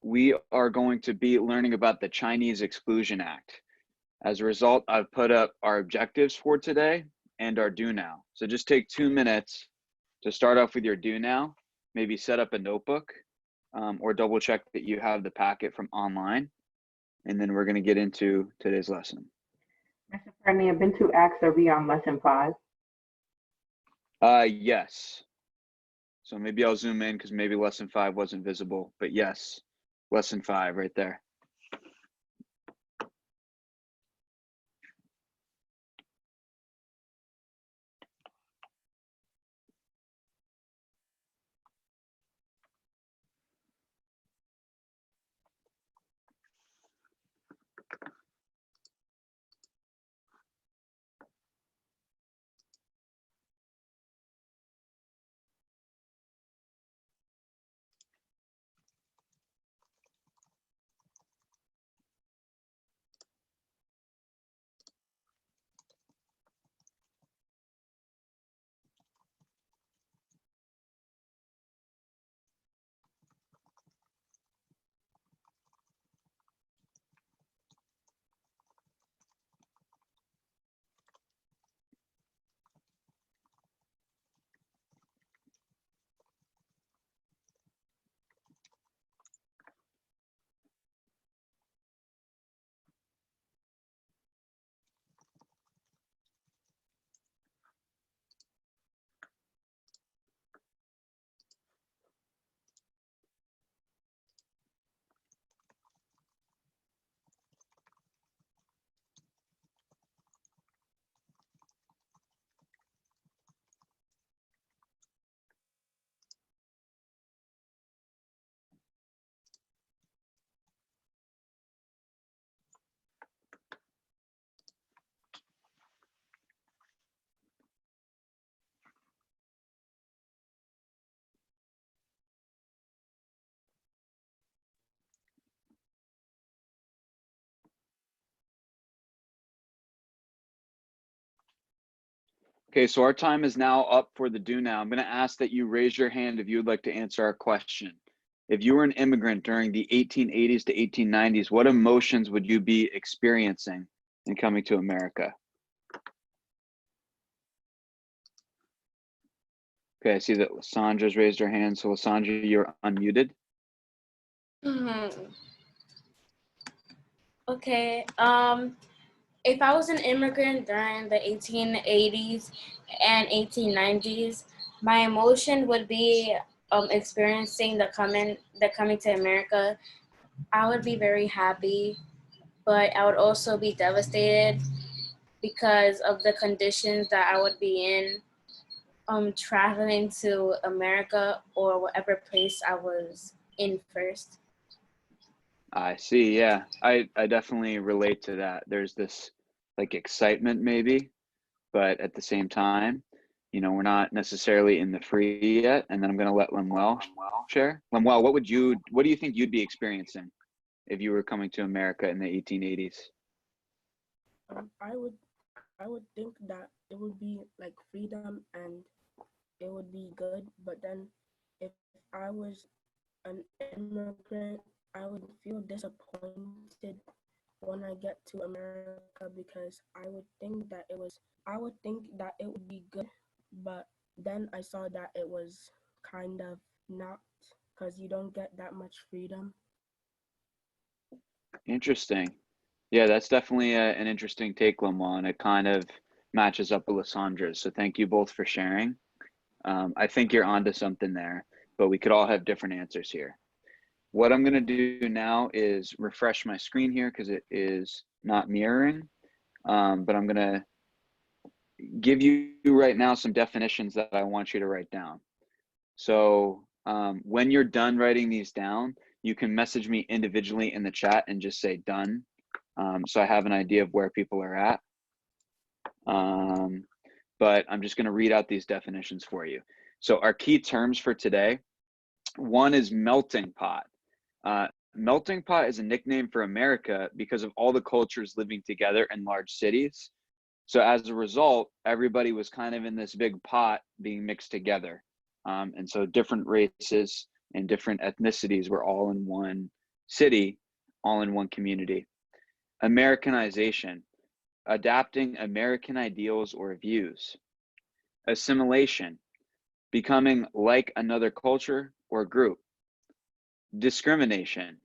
we are going to be learning about the Chinese Exclusion Act. As a result, I've put up our objectives for today and our do now. So just take 2 minutes to start off with your do now, maybe set up a notebook or double check that you have the packet from online. And then we're going to get into today's lesson. Mr. Fernie, I've been to ask are we on lesson 5? Yes. So maybe I'll zoom in because maybe lesson 5 wasn't visible, but yes, lesson 5 right there. Okay, so our time is now up for the do now. I'm going to ask that you raise your hand if you would like to answer our question. If you were an immigrant during the 1880s to 1890s, what emotions would you be experiencing in coming to America? Okay, I see that Lysandra's raised her hand. So Lysandra, you're unmuted. Okay. If I was an immigrant during the 1880s and 1890s, my emotion would be experiencing the coming to America. I would be very happy, but I would also be devastated because of the conditions that I would be in traveling to America or whatever place I was in first. I see. Yeah, I definitely relate to that. There's this like excitement maybe, but at the same time, you know, we're not necessarily in the free yet. And then I'm going to let Lemuel share. Lemuel, what do you think you'd be experiencing if you were coming to America in the 1880s? I would think that it would be like freedom and it would be good. But then if I was an immigrant, I would feel disappointed when I get to America because I would think that it would be good, but then I saw that it was kind of not because you don't get that much freedom. Interesting. Yeah, that's definitely an interesting take, Lemuel, and it kind of matches up with Lysandra's. So thank you both for sharing. I think you're onto something there, but we could all have different answers here. What I'm going to do now is refresh my screen here because it is not mirroring, but I'm going to give you right now some definitions that I want you to write down. So when you're done writing these down, you can message me individually in the chat and just say done. So I have an idea of where people are at. But I'm just going to read out these definitions for you. So our key terms for today, one is melting pot. Melting pot is a nickname for America because of all the cultures living together in large cities. So as a result, everybody was kind of in this big pot being mixed together. And so different races and different ethnicities were all in one city, all in one community. Americanization, adapting American ideals or views. Assimilation, becoming like another culture or group. Discrimination,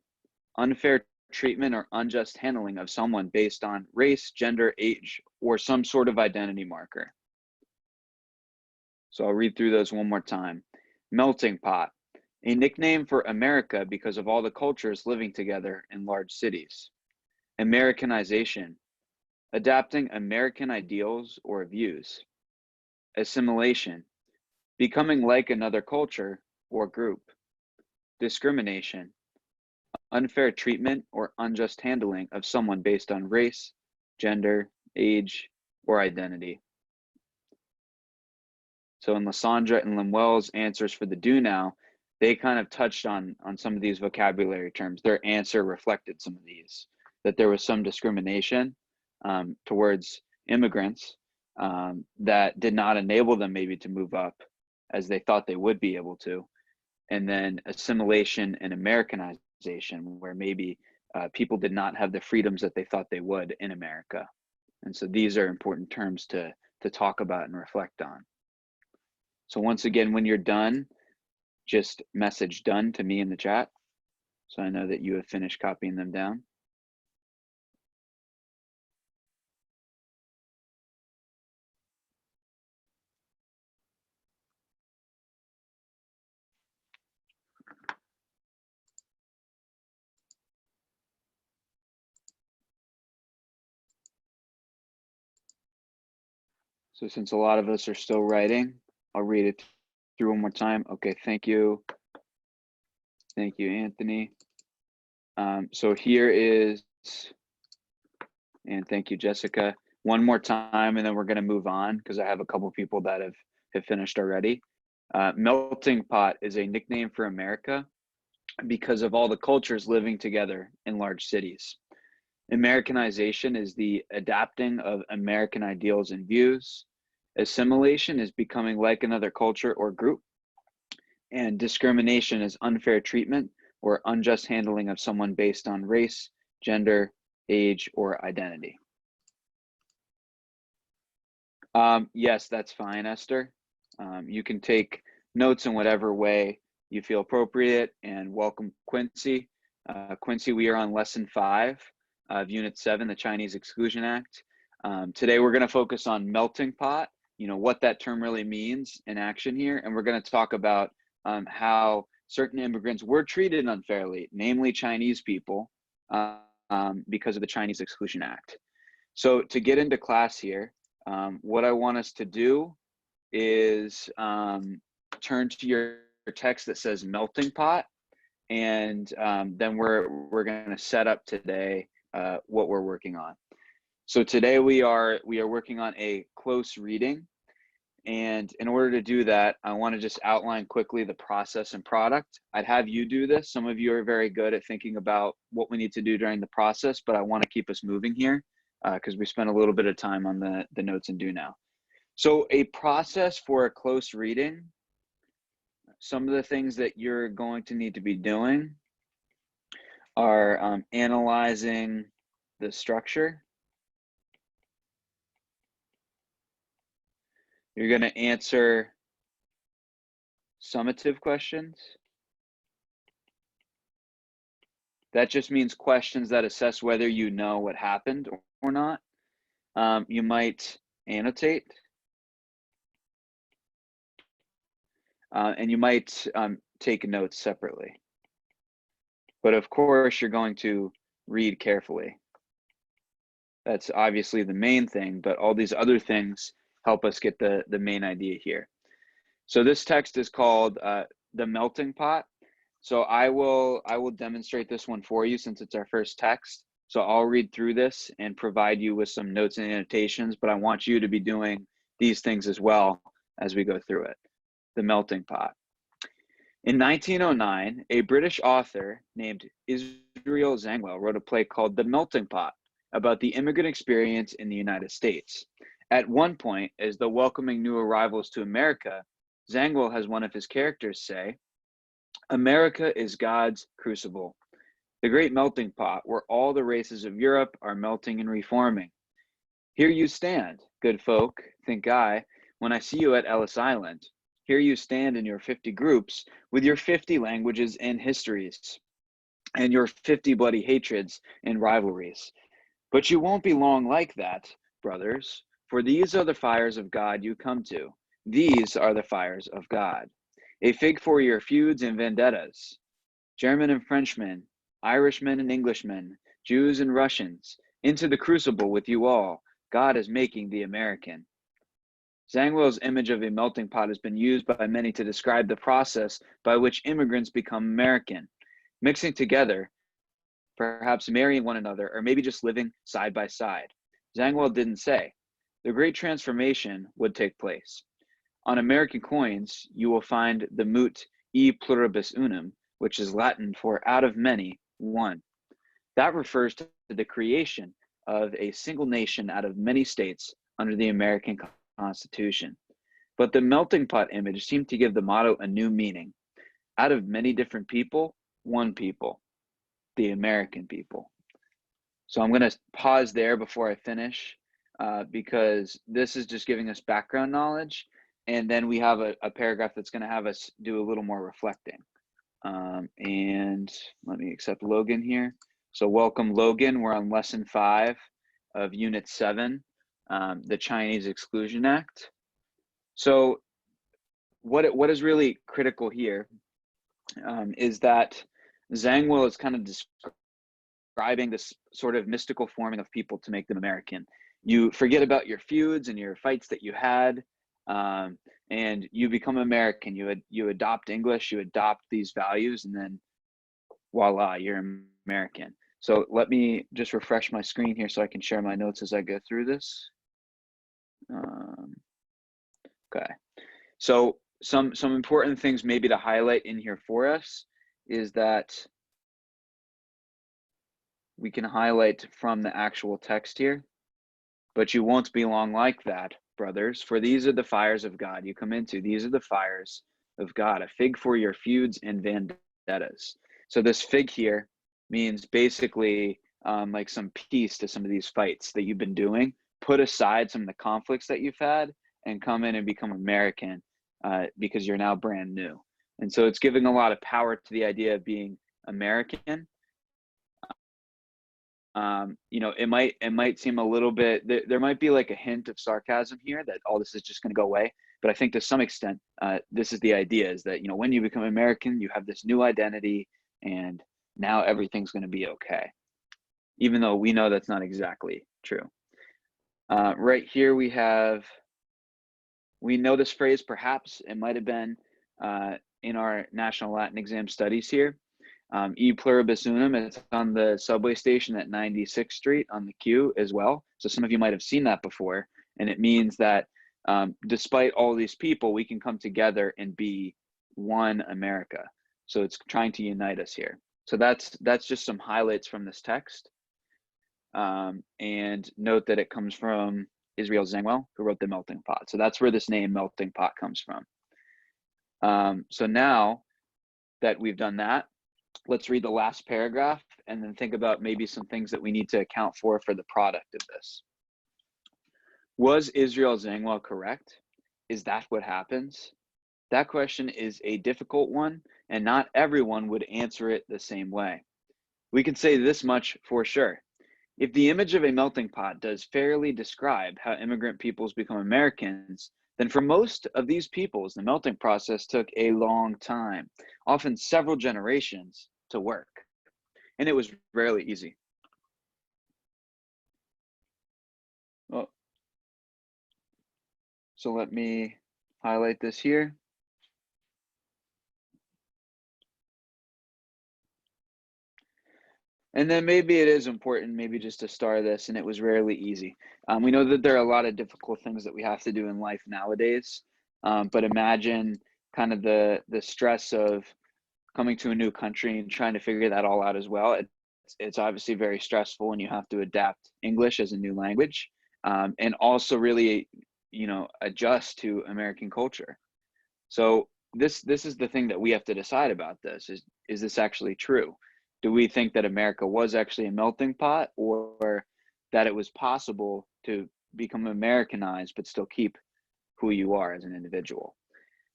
unfair treatment or unjust handling of someone based on race, gender, age, or some sort of identity marker. So I'll read through those one more time. Melting pot, a nickname for America because of all the cultures living together in large cities. Americanization, adapting American ideals or views. Assimilation, becoming like another culture or group. Discrimination, unfair treatment or unjust handling of someone based on race, gender, age, or identity. So in Lysandra and Lemuel's answers for the do now, they kind of touched on some of these vocabulary terms. Their answer reflected some of these, that there was some discrimination towards immigrants that did not enable them maybe to move up as they thought they would be able to. And then assimilation and Americanization, where maybe people did not have the freedoms that they thought they would in America. And so these are important terms to talk about and reflect on. So once again, when you're done, just message done to me in the chat, so I know that you have finished copying them down. So since a lot of us are still writing, I'll read it through one more time. Okay, thank you. Thank you, Anthony. So here is, and thank you, Jessica. One more time, and then we're gonna move on because I have a couple people that have finished already. Melting pot is a nickname for America because of all the cultures living together in large cities. Americanization is the adapting of American ideals and views. Assimilation is becoming like another culture or group. And discrimination is unfair treatment or unjust handling of someone based on race, gender, age, or identity. Yes, that's fine, Esther. You can take notes in whatever way you feel appropriate, and welcome Quincy. Quincy, we are on lesson 5 of unit 7, the Chinese Exclusion Act. Today we're gonna focus on melting pot, what that term really means in action here, and we're gonna talk about how certain immigrants were treated unfairly, namely Chinese people, because of the Chinese Exclusion Act. So to get into class here, what I want us to do is turn to your text that says melting pot, and then we're going to set up today what we're working on. So today we are working on a close reading, and in order to do that, I want to just outline quickly the process and product. I'd have you do this. Some of you are very good at thinking about what we need to do during the process, but I want to keep us moving here because we spent a little bit of time on the notes and do now. So a process for a close reading, some of the things that you're going to need to be doing are analyzing the structure. You're going to answer summative questions. That just means questions that assess whether you know what happened or not. You might annotate. And you might take notes separately. But of course, you're going to read carefully. That's obviously the main thing, but all these other things help us get the main idea here. So this text is called The Melting Pot. So I will demonstrate this one for you since it's our first text. So I'll read through this and provide you with some notes and annotations, but I want you to be doing these things as well as we go through it. The Melting Pot. In 1909, a British author named Israel Zangwill wrote a play called The Melting Pot about the immigrant experience in the United States. At one point, as though welcoming new arrivals to America, Zangwill has one of his characters say, "America is God's crucible. the great melting pot where all the races of Europe are melting and reforming. Here you stand, good folk, think I, when I see you at Ellis Island. Here you stand in your 50 groups with your 50 languages and histories and your 50 bloody hatreds and rivalries. But you won't be long like that, brothers, for these are the fires of God you come to. These are the fires of God. A fig for your feuds and vendettas. German and Frenchmen, Irishmen and Englishmen, Jews and Russians, into the crucible with you all. God is making the American. Zangwill's image of a melting pot has been used by many to describe the process by which immigrants become American, mixing together, perhaps marrying one another, or maybe just living side by side. Zangwill didn't say. The great transformation would take place. On American coins, you will find the moot e pluribus unum, which is Latin for out of many, one. That refers to the creation of a single nation out of many states under the American Constitution. But the melting pot image seemed to give the motto a new meaning. Out of many different people, one people, the American people. So I'm going to pause there before I finish because this is just giving us background knowledge. And then we have a paragraph that's going to have us do a little more reflecting. And let me accept Logan here. So welcome, Logan. We're on lesson 5 of unit 7, the Chinese Exclusion Act. So what is really critical here is that Zangwill is kind of describing this sort of mystical forming of people to make them American. You forget about your feuds and your fights that you had, and you become American. You adopt English, you adopt these values, and then voila, you're American. So let me just refresh my screen here so I can share my notes as I go through this. Okay, so some important things maybe to highlight in here for us is that we can highlight from the actual text here, but you won't be long like that, brothers, for these are the fires of God you come into. These are the fires of God, a fig for your feuds and vendettas. So this fig here means basically like some peace to some of these fights that you've been doing. Put aside some of the conflicts that you've had and come in and become American because you're now brand new. And so it's giving a lot of power to the idea of being American. You know, it might seem a little bit, there might be like a hint of sarcasm here that all this is just going to go away. But I think to some extent, this is the idea is that, you know, when you become American, you have this new identity and now everything's going to be okay. Even though we know that's not exactly true. Right here we know this phrase, perhaps it might have been in our National Latin Exam studies here. E pluribus unum, it's on the subway station at 96th Street on the Q as well. So some of you might have seen that before. And it means that despite all these people, we can come together and be one America. So it's trying to unite us here. So that's just some highlights from this text. And note that it comes from Israel Zangwill, who wrote The Melting Pot. So that's where this name Melting Pot comes from. So now that we've done that, let's read the last paragraph and then think about maybe some things that we need to account for the product of this. Was Israel Zangwill correct? Is that what happens? That question is a difficult one, and not everyone would answer it the same way. We can say this much for sure. If the image of a melting pot does fairly describe how immigrant peoples become Americans, then for most of these peoples, the melting process took a long time, often several generations, to work. And it was rarely easy. Well, so let me highlight this here. And then maybe it is important maybe just to star this, and it was rarely easy. We know that there are a lot of difficult things that we have to do in life nowadays, but imagine kind of the stress of coming to a new country and trying to figure that all out as well. It's obviously very stressful, and you have to adapt English as a new language, and also really, you know, adjust to American culture. So this is the thing that we have to decide about this, is this actually true? Do we think that America was actually a melting pot, or that it was possible to become Americanized but still keep who you are as an individual?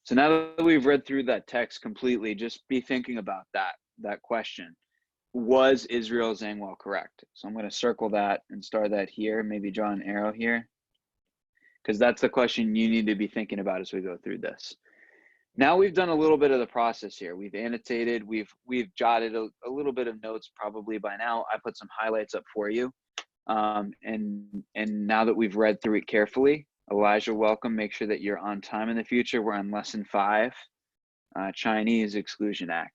So now that we've read through that text completely, just be thinking about that question. Was Israel Zangwill correct? So I'm going to circle that and star that here, maybe draw an arrow here, because that's the question you need to be thinking about as we go through this. Now we've done a little bit of the process here. We've annotated, we've jotted a little bit of notes probably by now. I put some highlights up for you. And now that we've read through it carefully, Elijah, welcome. Make sure that you're on time in the future. We're on lesson 5, Chinese Exclusion Act.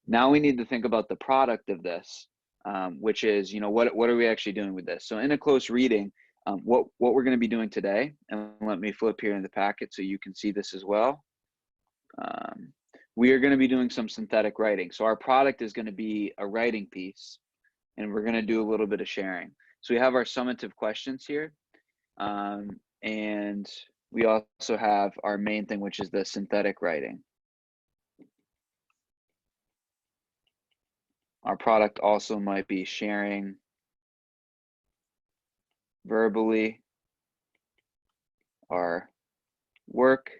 Now we need to think about the product of this, which is, what are we actually doing with this? So in a close reading, what we're going to be doing today, and let me flip here in the packet so you can see this as well. We are going to be doing some synthetic writing. So our product is going to be a writing piece, and we're going to do a little bit of sharing. So we have our summative questions here, and we also have our main thing, which is the synthetic writing. Our product also might be sharing verbally our work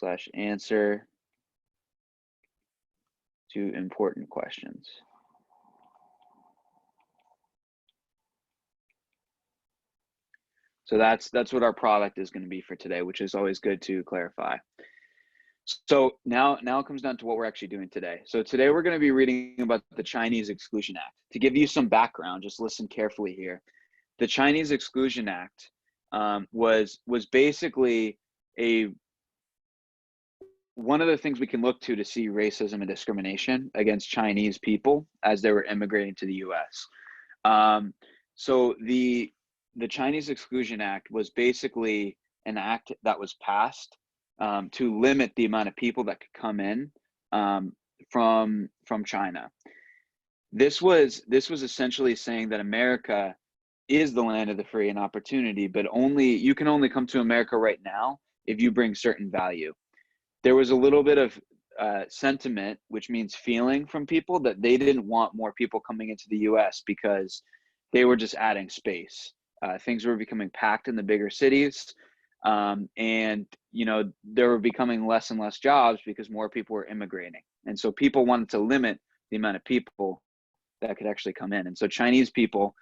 / answer to important questions. So that's what our product is going to be for today, which is always good to clarify. So now it comes down to what we're actually doing today. So today we're going to be reading about the Chinese Exclusion Act. To give you some background, just listen carefully here. The Chinese Exclusion Act was basically one of the things we can look to see racism and discrimination against Chinese people as they were immigrating to the U.S. So the Chinese Exclusion Act was basically an act that was passed to limit the amount of people that could come in from China. This was essentially saying that America is the land of the free and opportunity, but you can only come to America right now if you bring certain value. There was a little bit of sentiment, which means feeling, from people that they didn't want more people coming into the U.S. because they were just adding space. Things were becoming packed in the bigger cities. And there were becoming less and less jobs because more people were immigrating. And so people wanted to limit the amount of people that could actually come in. And so Chinese people,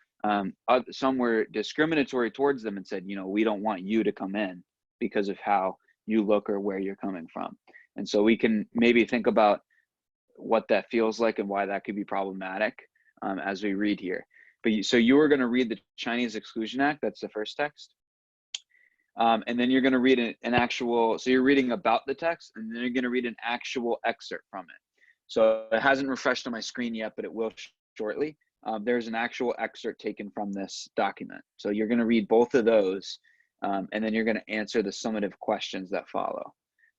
some were discriminatory towards them and said, we don't want you to come in because of how you look or where you're coming from. And so we can maybe think about what that feels like and why that could be problematic as we read here. So you are going to read the Chinese Exclusion Act. That's the first text. And then you're going to read an actual, so you're reading about the text, and then you're going to read an actual excerpt from it. So it hasn't refreshed on my screen yet, but it will shortly. There's an actual excerpt taken from this document. So you're going to read both of those, and then you're going to answer the summative questions that follow.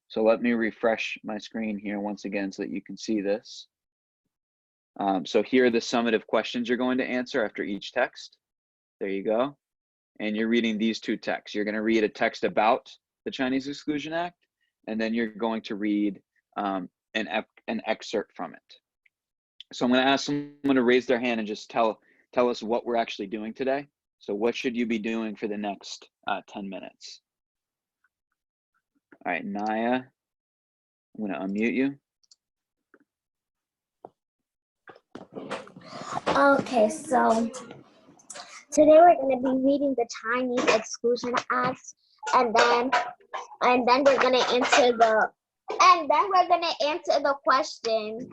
So let me refresh my screen here once again so that you can see this. So here are the summative questions you're going to answer after each text. There you go. And you're reading these two texts. You're going to read a text about the Chinese Exclusion Act, and then you're going to read an excerpt from it. So I'm going to ask someone to raise their hand and just tell us what we're actually doing today. So what should you be doing for the next 10 minutes? All right, Naya, I'm going to unmute you. Okay, so today we're going to be reading the Chinese Exclusion Act, and then we're going to answer the question,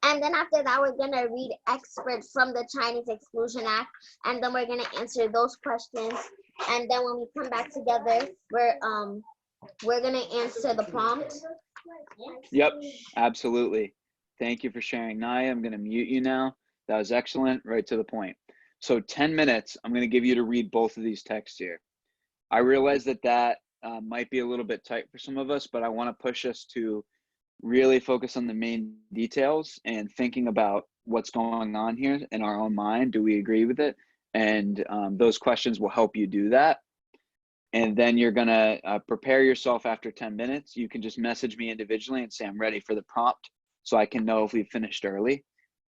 and then after that we're going to read excerpts from the Chinese Exclusion Act, and then we're going to answer those questions, and then when we come back together, we're going to answer the prompt. Yep, absolutely. Thank you for sharing, Naya. I'm going to mute you now. That was excellent, right to the point. So 10 minutes, I'm going to give you to read both of these texts here. I realize that might be a little bit tight for some of us, but I want to push us to really focus on the main details and thinking about what's going on here in our own mind. Do we agree with it? And those questions will help you do that. And then you're going to prepare yourself after 10 minutes. You can just message me individually and say, I'm ready for the prompt, so I can know if we've finished early.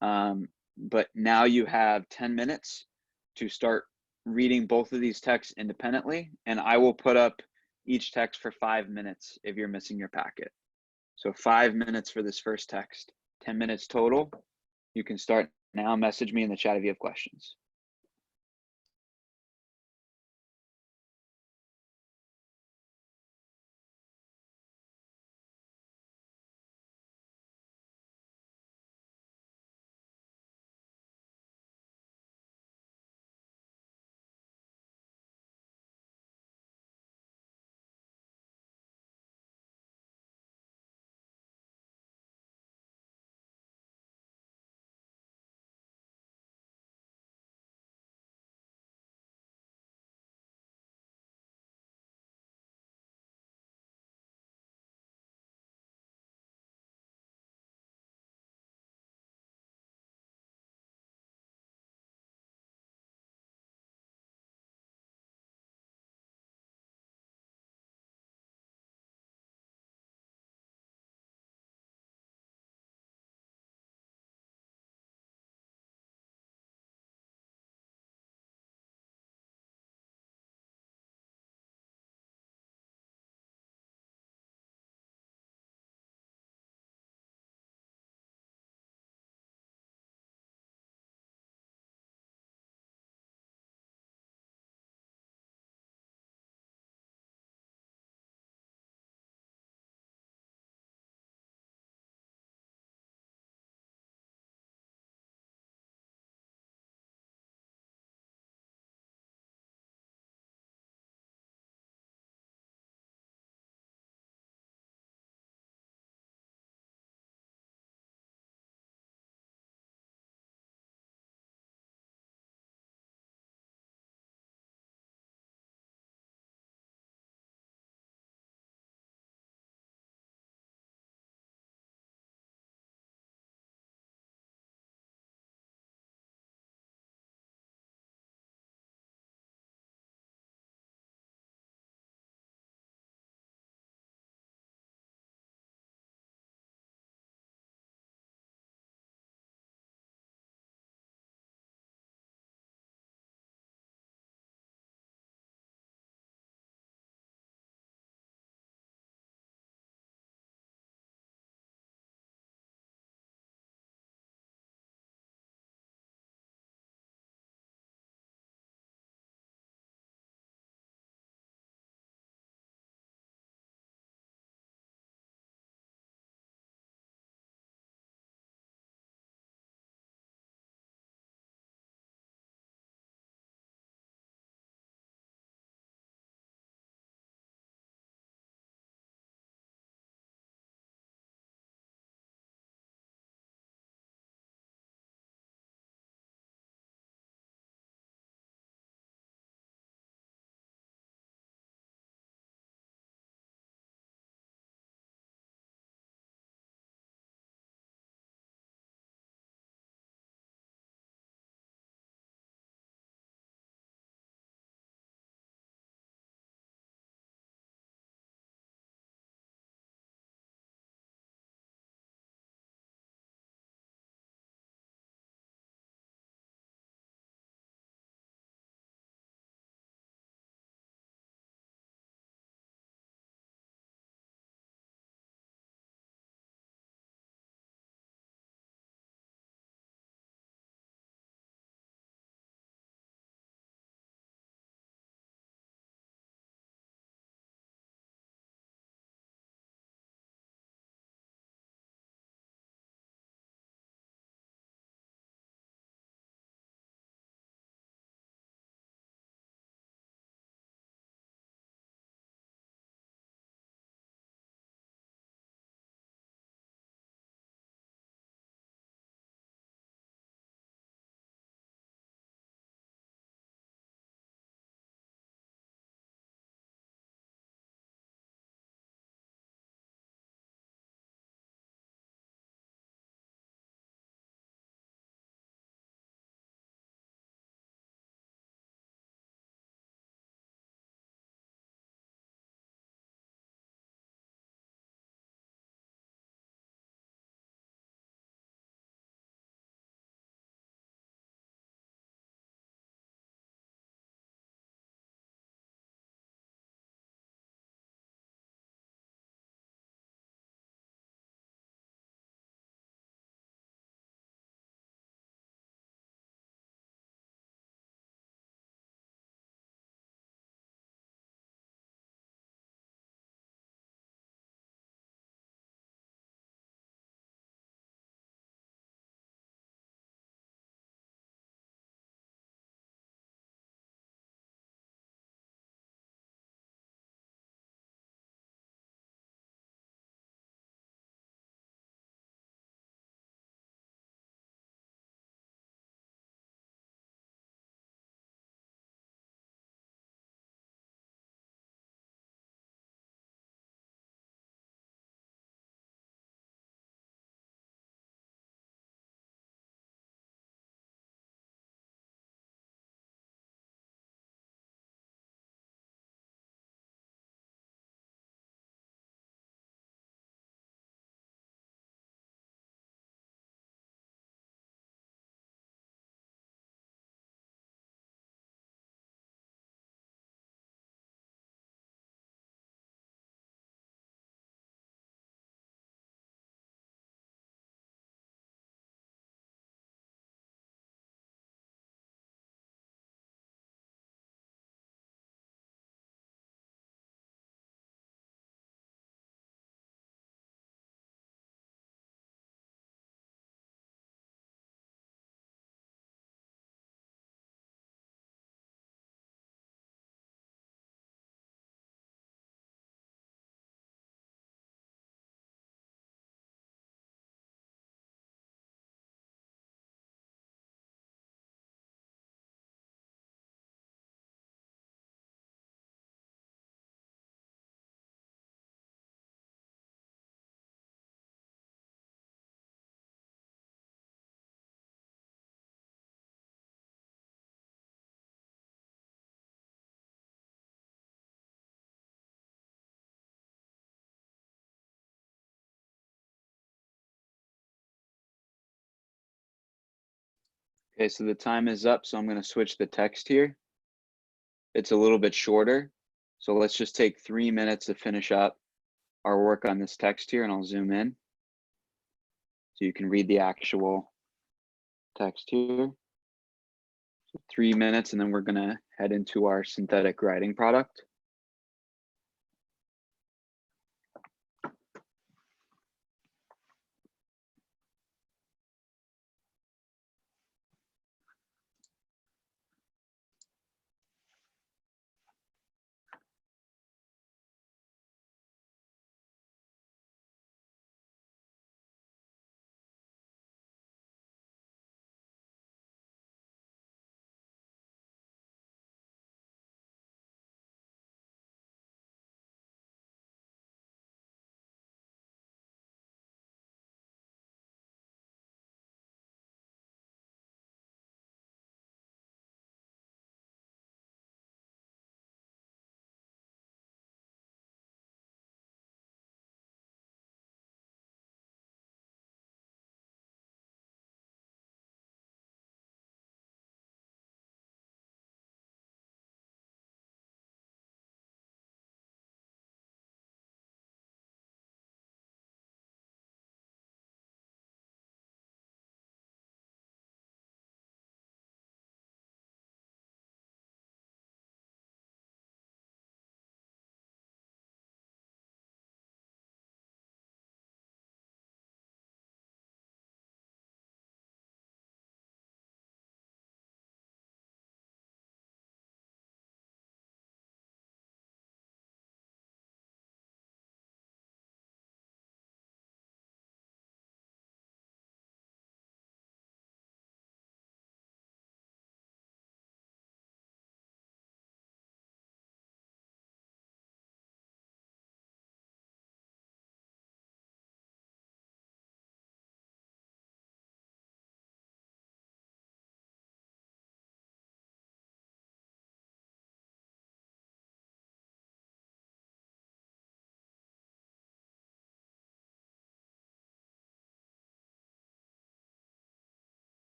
But now you have 10 minutes to start reading both of these texts independently, and I will put up each text for 5 minutes if you're missing your packet. So 5 minutes for this first text, 10 minutes total. You can start now. Message me in the chat if you have questions. Okay, so the time is up, so I'm going to switch the text here. It's a little bit shorter, so let's just take 3 minutes to finish up our work on this text here, and I'll zoom in so you can read the actual text here. So 3 minutes, and then we're going to head into our synthetic writing product.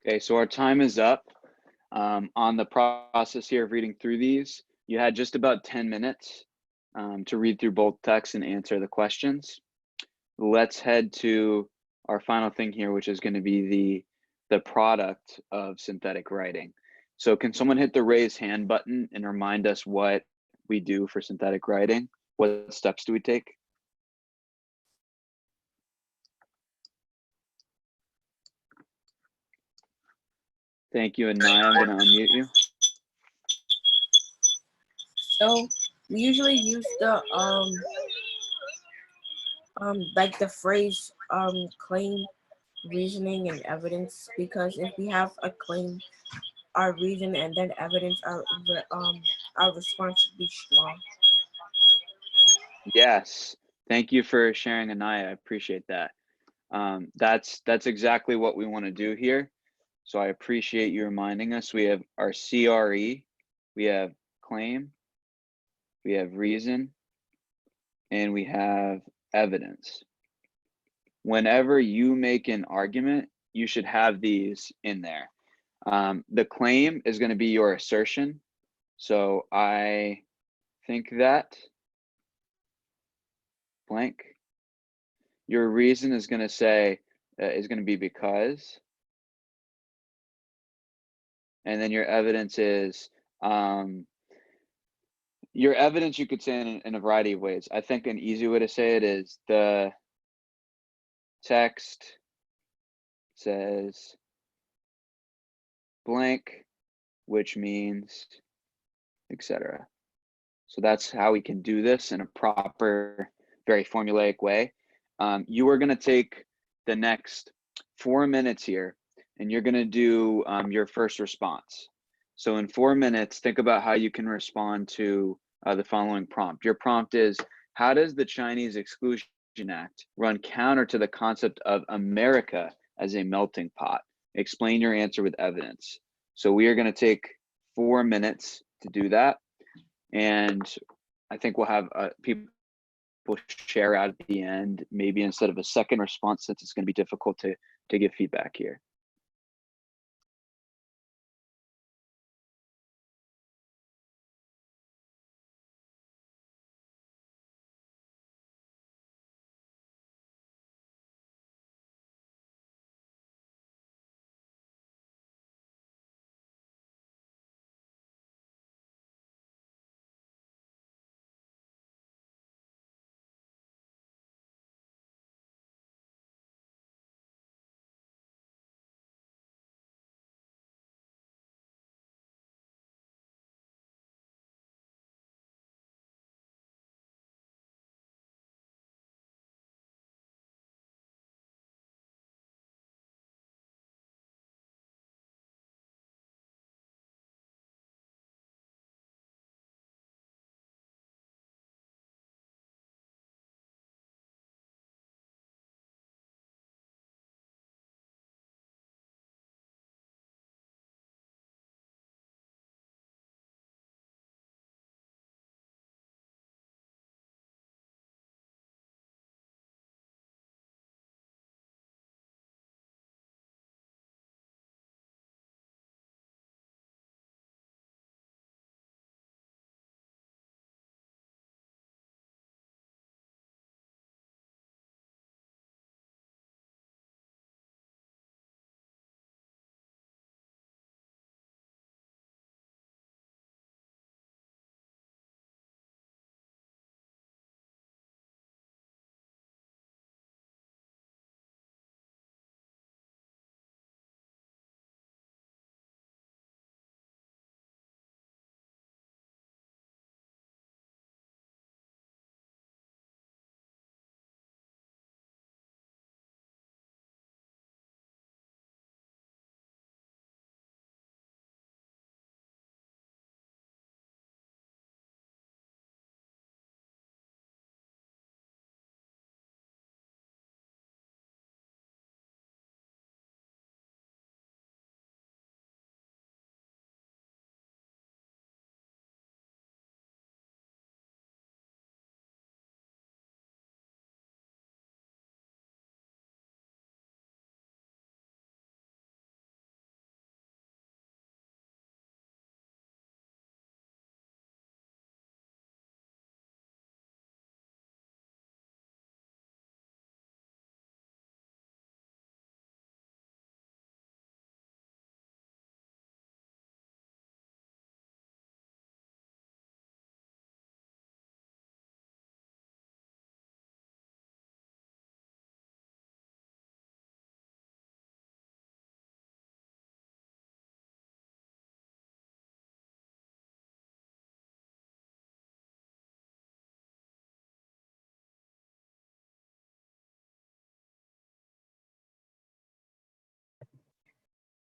Okay, so our time is up. On the process here of reading through these, you had just about 10 minutes to read through both texts and answer the questions. Let's head to our final thing here, which is going to be the product of synthetic writing. So can someone hit the raise hand button and remind us what we do for synthetic writing? What steps do we take? Thank you, and Naya, I'm going to unmute you. So we usually use the like the phrase claim, reasoning, and evidence, because if we have a claim, our reason, and then evidence, our response should be strong. Yes, thank you for sharing, Anaya. I appreciate that. That's exactly what we want to do here. So I appreciate you reminding us. We have our CRE, we have claim, we have reason, and we have evidence. Whenever you make an argument, you should have these in there. The claim is going to be your assertion. So I think that blank. Your reason is going to say, is going to be because. And then your evidence is Your evidence, you could say in a variety of ways. I think an easy way to say it is the text says blank, which means, etc. So that's how we can do this in a proper, very formulaic way. You are going to take the next 4 minutes here, and you're going to do your first response. So in 4 minutes, think about how you can respond to the following prompt. Your prompt is, how does the Chinese Exclusion Act run counter to the concept of America as a melting pot? Explain your answer with evidence. So we are going to take 4 minutes to do that. And I think we'll have people share out at the end, maybe instead of a second response, since it's going to be difficult to give feedback here.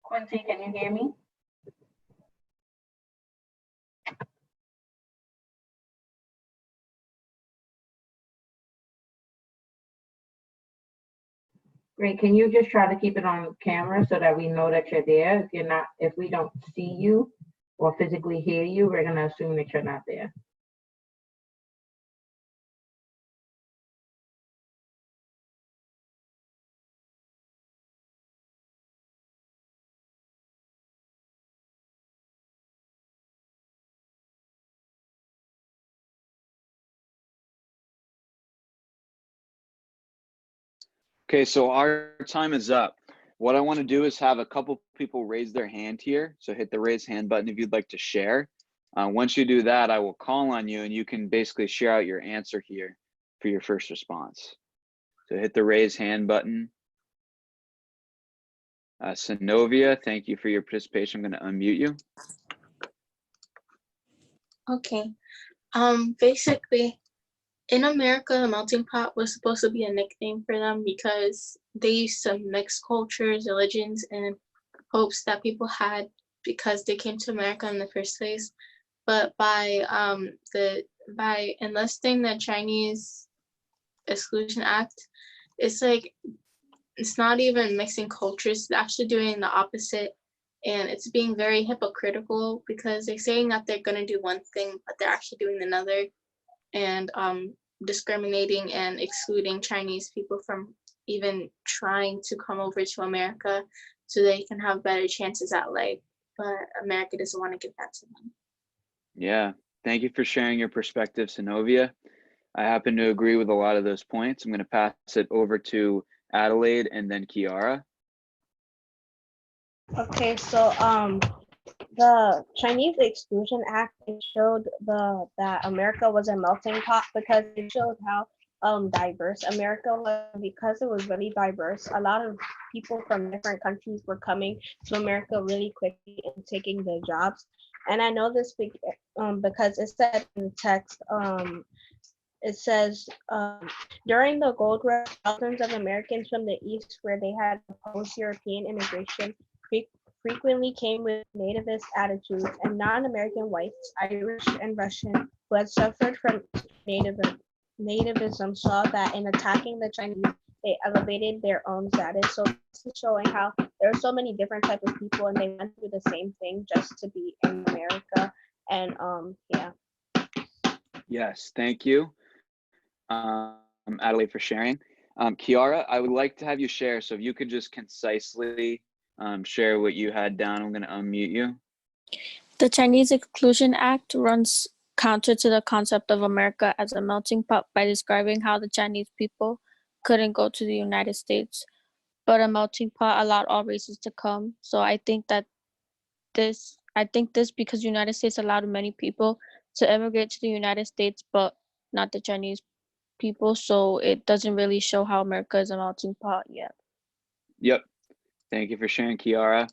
Quincy, can you hear me? Great. Can you just try to keep it on camera so that we know that you're there? If you're not, if we don't see you or physically hear you, we're gonna assume that you're not there. Okay, so our time is up. What I want to do is have a couple people raise their hand here. So hit the raise hand button if you'd like to share. Once you do that, I will call on you and you can basically share out your answer here for your first response. So hit the raise hand button. Synovia, thank you for your participation. I'm going to unmute you. Okay. Basically, in America, the melting pot was supposed to be a nickname for them because they used to mix cultures, religions, and hopes that people had because they came to America in the first place. But by enlisting the Chinese Exclusion Act, it's like it's not even mixing cultures, it's actually doing the opposite. And it's being very hypocritical because they're saying that they're going to do one thing, but they're actually doing another, and discriminating and excluding Chinese people from even trying to come over to America so they can have better chances at life. But America doesn't want to give that to them. Yeah, thank you for sharing your perspective, Synovia. I happen to agree with a lot of those points. I'm going to pass it over to Adelaide and then Kiara. Okay, so the Chinese Exclusion Act, it showed that America was a melting pot because it showed how diverse America was. Because it was really diverse, a lot of people from different countries were coming to America really quickly and taking their jobs. And I know this because it said in the text, it says, during the gold rush, thousands of Americans from the East, where they had opposed European immigration, frequently came with nativist attitudes, and non-American whites, Irish and Russian, who had suffered from nativism, saw that in attacking the Chinese, they elevated their own status. So this is showing how there are so many different types of people, and they went through the same thing just to be in America. And yeah. Yes, thank you, Adelaide, for sharing. Kiara, I would like to have you share. So if you could just concisely share what you had down, I'm going to unmute you. The Chinese Exclusion Act runs counter to the concept of America as a melting pot by describing how the Chinese people couldn't go to the United States, but a melting pot allowed all races to come. So I think this because the United States allowed many people to immigrate to the United States, but not the Chinese people. So it doesn't really show how America is a melting pot yet. Yep. Thank you for sharing, Kiara.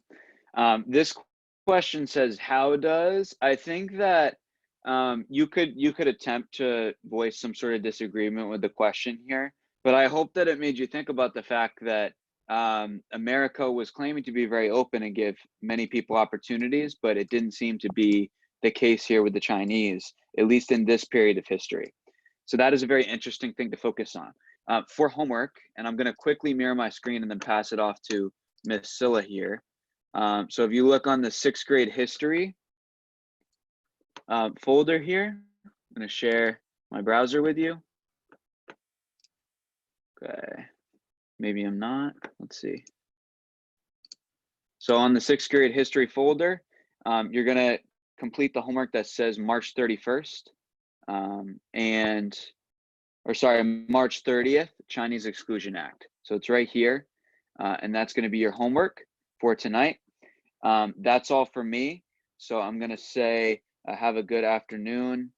This question says, how does? I think that you could attempt to voice some sort of disagreement with the question here, but I hope that it made you think about the fact that America was claiming to be very open and give many people opportunities, but it didn't seem to be the case here with the Chinese, at least in this period of history. So that is a very interesting thing to focus on. For homework, and I'm going to quickly mirror my screen and then pass it off to Miss Scylla here. So if you look on the 6th grade history folder here, I'm going to share my browser with you. Okay, maybe I'm not. Let's see. So on the 6th grade history folder, you're going to complete the homework that says March 31st March 30th, Chinese Exclusion Act. So it's right here, and that's going to be your homework for tonight. That's all for me. So I'm going to say have a good afternoon